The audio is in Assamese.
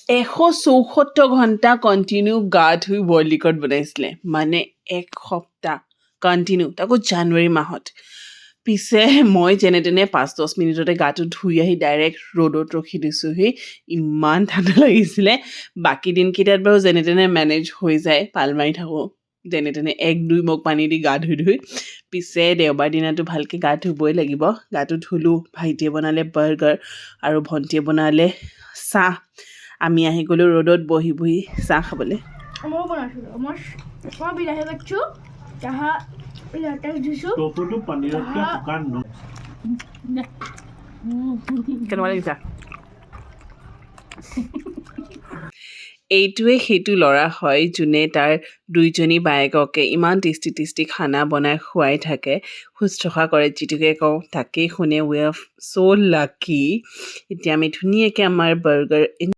174 ঘণ্টা কণ্টিনিউ গা ধুই বইল লিকত বনাইছিলে মানে এক সপ্তাহ কণ্টিনিউ তাকো জানুৱাৰী মাহত পিছে মই যেনে তেনে 5-10 মিনিটতে গাটো ধুই আহি ডাইৰেক্ট ৰ'দত ৰখি দিছোঁহি ইমান ঠাণ্ডা লাগিছিলে বাকী দিনকেইটাত বাৰু যেনে তেনে মেনেজ হৈ যায় পাল মাৰি থাকোঁ যেনে তেনে 1-2 মগ পানী দি গা ধুই পিছে দেওবাৰ দিনাটো ভালকৈ গা ধুবই লাগিব গাটো ধুলোঁ ভাইটিয়ে বনালে বাৰ্গাৰ আৰু ভণ্টিয়ে বনালে চাহ আমি আহি গ'লোঁ ৰ'দত বহি বহি চাহ খাবলৈ মই বনাইছিলোঁ মই বিলাহী কাটছোঁ চাহা লেটেক্স দিছোঁ টফুটো পনীৰতকৈ শুকান ন কেনেকুৱা লাগিছে এইটোৱে সেইটো ল'ৰা হয় যোনে তাৰ দুইজনী বায়েককে ইমান টেষ্টি টেষ্টি খানা বনাই খুৱাই থাকে শুশ্ৰূষা কৰে যিটোকে কওঁ তাকেই শুনে উই আৰ চ' লাকি এতিয়া আমি ধুনীয়াকৈ আমাৰ বাৰ্গাৰ